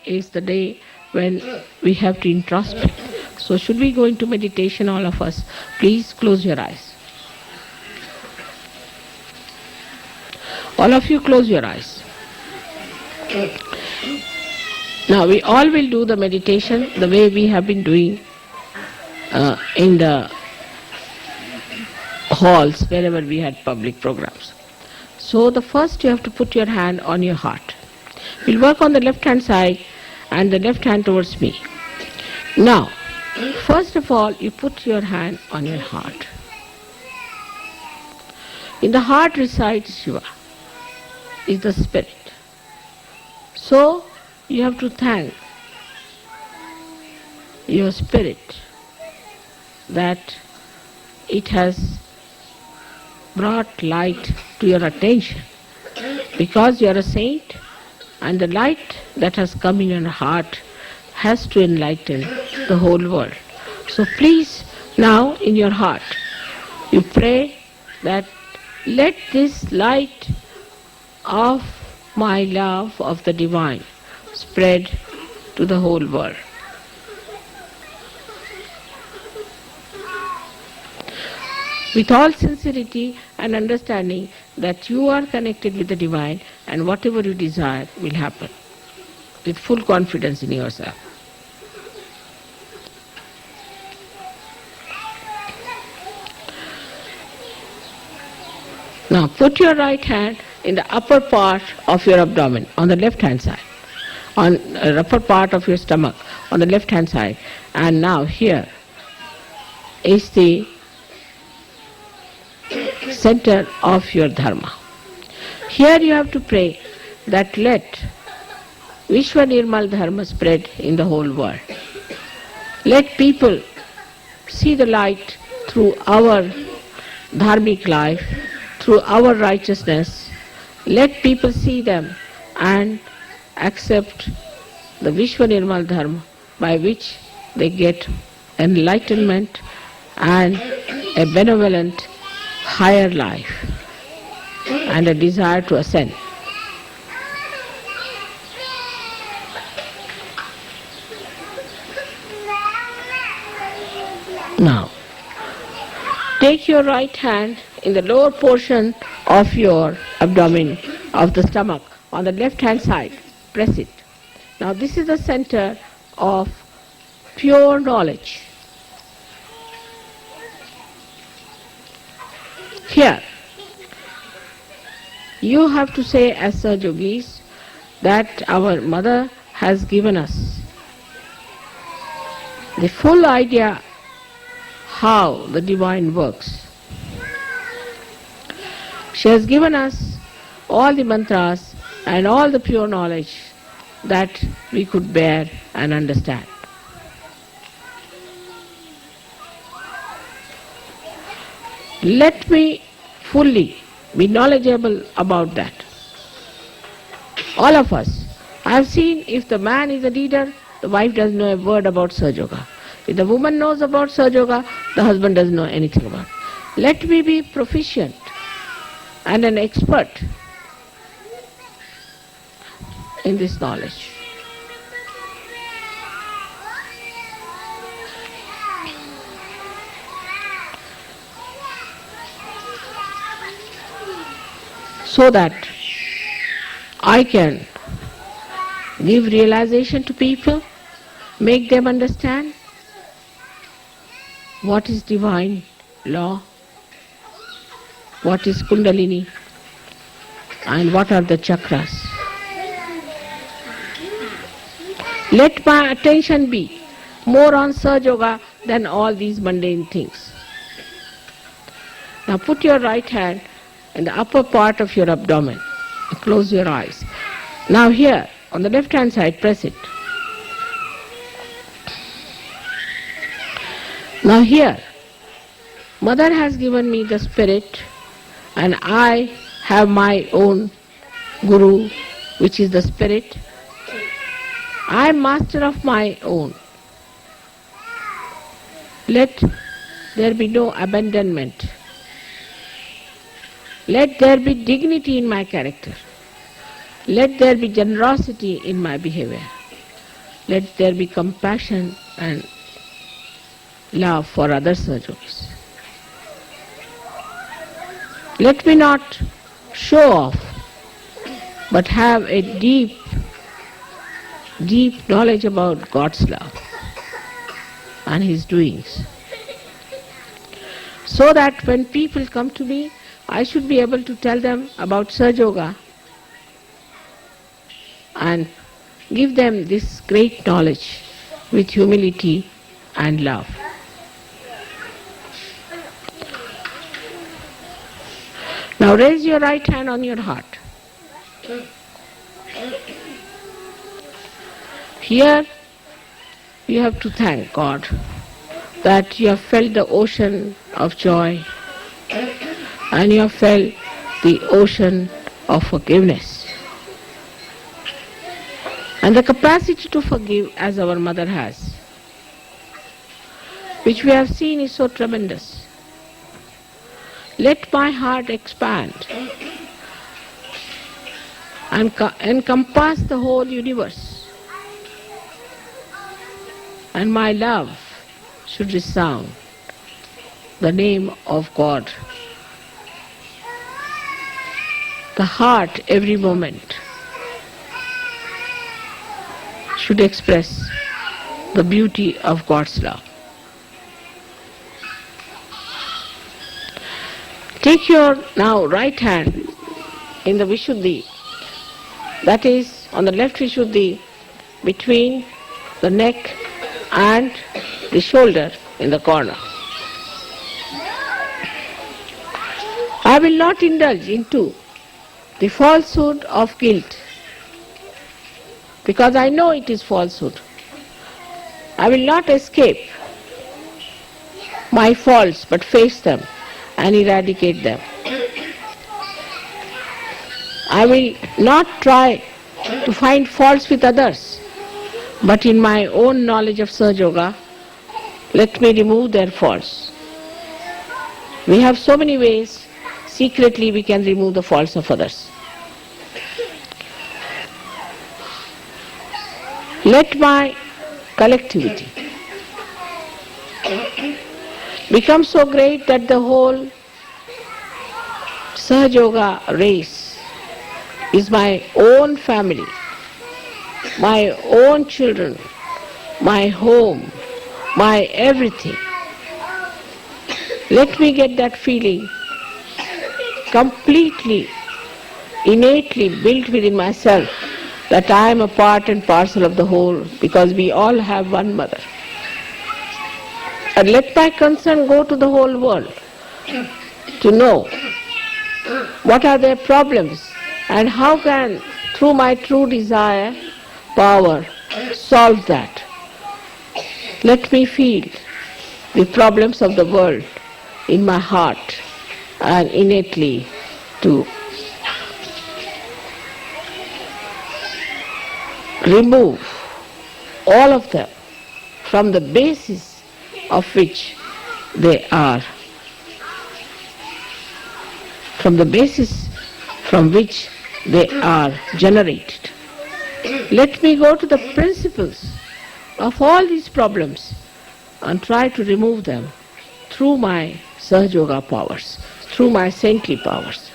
is the day when we have to introspect. So should we go into meditation, all of us? Please close your eyes. All of you close your eyes. Now we all will do the meditation the way we have been doing in the halls wherever we had public programs. So the first you have to put your hand on your heart. We'll work on the left hand side and the left hand towards me. Now, first of all, you put your hand on your heart. In the heart resides Shiva, is the spirit. So, you have to thank your spirit that it has brought light to your attention, because you are a saint and the light that has come in your heart has to enlighten the whole world. So please, now in your heart, you pray that let this light of my love of the divine spread to the whole world. With all sincerity and understanding that you are connected with the divine and whatever you desire will happen, with full confidence in yourself. Now put your right hand in the upper part of your abdomen, on the left hand side, on the upper part of your stomach, on the left hand side, and now here is the center of your dharma. Here you have to pray that let Vishwa Nirmal Dharma spread in the whole world. Let people see the light through our dharmic life, through our righteousness. Let people see them and accept the Vishwa Nirmal Dharma, by which they get enlightenment and a benevolent higher life and a desire to ascend. Now, take your right hand in the lower portion of your abdomen, of the stomach, on the left hand side. Press it. Now this is the center of pure knowledge. Here, you have to say as Sahajogis that our mother has given us the full idea how the divine works. She has given us all the mantras and all the pure knowledge that we could bear and understand. Let me fully be knowledgeable about that. All of us. I have seen if the man is a leader, the wife doesn't know a word about Sahaja Yoga. If the woman knows about Sahaja Yoga, the husband doesn't know anything about it. Let me be proficient and an expert in this knowledge. So that I can give realization to people, make them understand what is divine law, what is Kundalini, and what are the chakras. Let my attention be more on Sahaja Yoga than all these mundane things. Now put your right hand in the upper part of your abdomen. Close your eyes. Now here, on the left hand side, press it. Now here, Mother has given me the spirit and I have my own Guru, which is the spirit. I am master of my own. Let there be no abandonment. Let there be dignity in my character. Let there be generosity in my behavior. let there be compassion and love for other Sahajogis. Let me not show off, but have a deep knowledge about God's love and His doings, so that when people come to me, I should be able to tell them about Sahaja and give them this great knowledge with humility and love. Now raise your right hand on your heart. Here you have to thank God that you have felt the ocean of joy and you have felt the ocean of forgiveness. And the capacity to forgive as our mother has, which we have seen is so tremendous. Let my heart expand and encompass the whole universe, and my love should resound the name of God. The heart every moment should express the beauty of God's love. Take your now right hand in the Vishuddhi, that is on the left Vishuddhi, between the neck and the shoulder in the corner. I will not indulge into the falsehood of guilt, because I know it is falsehood. I will not escape my faults, but face them and eradicate them. I will not try to find faults with others, but in my own knowledge of Sahaja, let me remove their faults. We have so many ways secretly we can remove the faults of others. Let my collectivity become so great that the whole Sahaja race is my own family, my own children, my home, my everything. Let me get that feeling completely, innately built within myself, that I am a part and parcel of the whole, because we all have one mother. And let my concern go to the whole world to know what are their problems and how can, through my true desire, power, solve that. Let me feel the problems of the world in my heart and innately to remove all of them from the basis of which they are, from the basis from which they are generated. Let me go to the principles of all these problems and try to remove them through my Sahaja powers, through my saintly powers.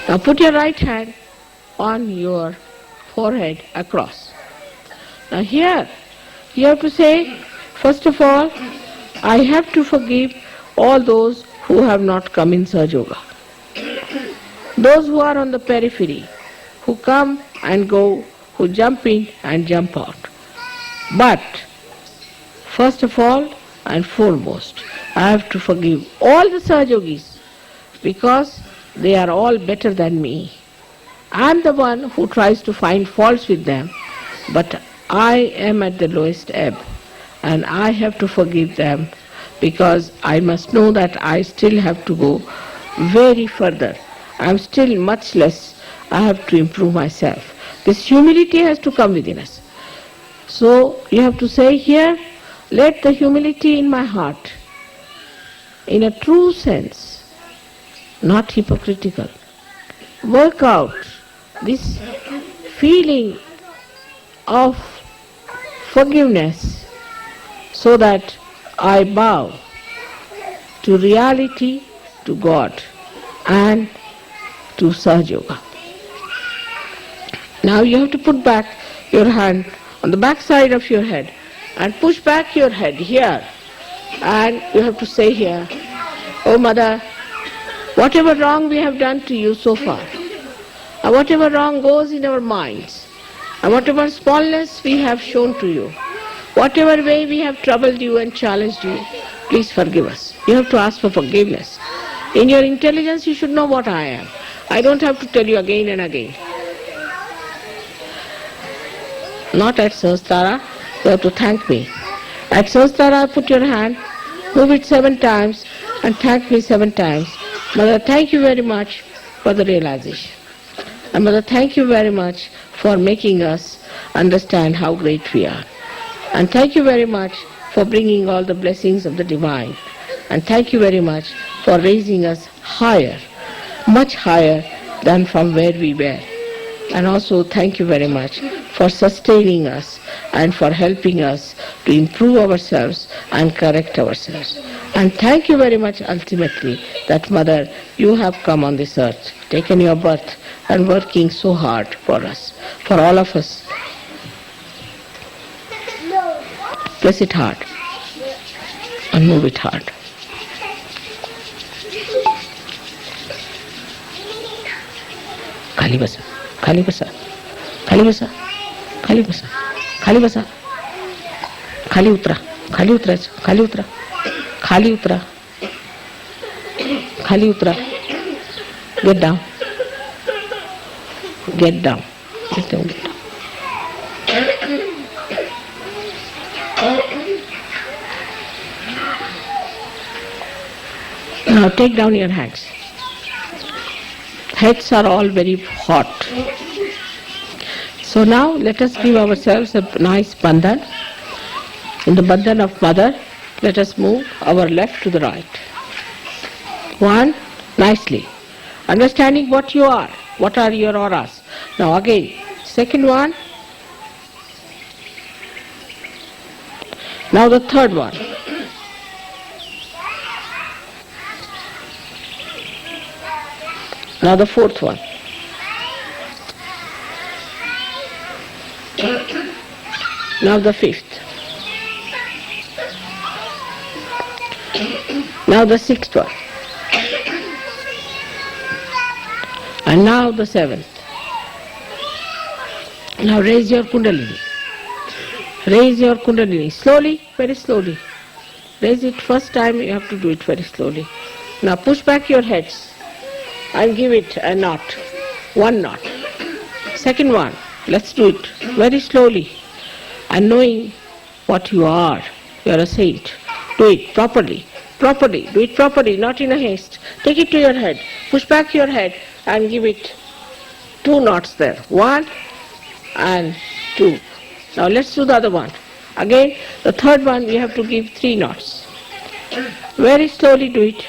Now put your right hand on your forehead across. Now here you have to say, first of all, I have to forgive all those who have not come in Sahaja. Those who are on the periphery, who come and go, who jump in and jump out. But first of all and foremost, I have to forgive all the Sahajogis, because they are all better than me. I am the one who tries to find faults with them, but I am at the lowest ebb, and I have to forgive them, because I must know that I still have to go very further. I am still much less. I have to improve myself. This humility has to come within us. So you have to say here, let the humility in my heart, in a true sense, not hypocritical, work out this feeling of forgiveness so that I bow to reality, to God, and to Sahaja Yoga. Now you have to put back your hand on the back side of your head and push back your head here, and you have to say here, "Oh Mother, whatever wrong we have done to you so far, and whatever wrong goes in our minds, and whatever smallness we have shown to you, whatever way we have troubled you and challenged you, please forgive us." You have to ask for forgiveness. In your intelligence you should know what I am. I don't have to tell you again and again. Not at Sahasrara, you have to thank me. At Sahasrara, put your hand, move it 7 times and thank me 7 times. Mother, thank you very much for the realization. And Mother, thank you very much for making us understand how great we are. And thank you very much for bringing all the blessings of the divine. And thank you very much for raising us higher, much higher than from where we were. And also thank you very much for sustaining us and for helping us to improve ourselves and correct ourselves. And thank you very much ultimately that Mother, you have come on this earth, taken your birth and working so hard for us, for all of us. Press it hard and move it hard. खाली बसा, खाली बसा, खाली बसा, खाली बसा, खाली बसा, खाली उतरा, खाली उतरा, खाली उतरा, खाली उतरा, खाली उतरा. Get down, get down, get down, get down. Now take down your hands. Heads are all very hot. So now let us give ourselves a nice bandhan. In the bandhan of Mother, let us move our left to the right. 1, nicely. Understanding what you are. What are your auras? Now again, second one. Now the third one. Now the fourth one. Now the fifth. Now the sixth one. And now the seventh. Now raise your Kundalini. Raise your Kundalini. Slowly, very slowly. Raise it first time, you have to do it very slowly. Now push back your heads and give it a knot. 1 knot. Second one, let's do it very slowly. And knowing what you are a saint. Do it properly, properly, do it properly, not in a haste. Take it to your head, push back your head and give it 2 knots there. 1 and 2. Now let's do the other one. Again, the third one we have to give 3 knots. Very slowly do it.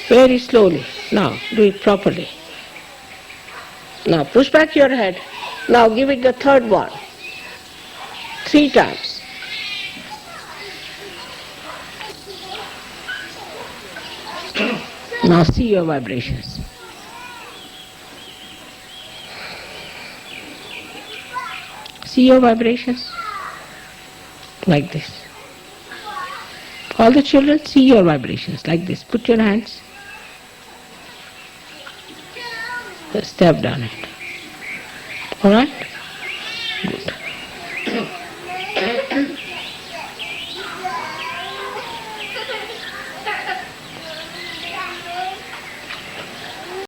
Very slowly. Now do it properly. Now push back your head. Now give it the third one. 3 times. Now see your vibrations. See your vibrations? Like this. All the children, see your vibrations like this. Put your hands. Step down it. Alright?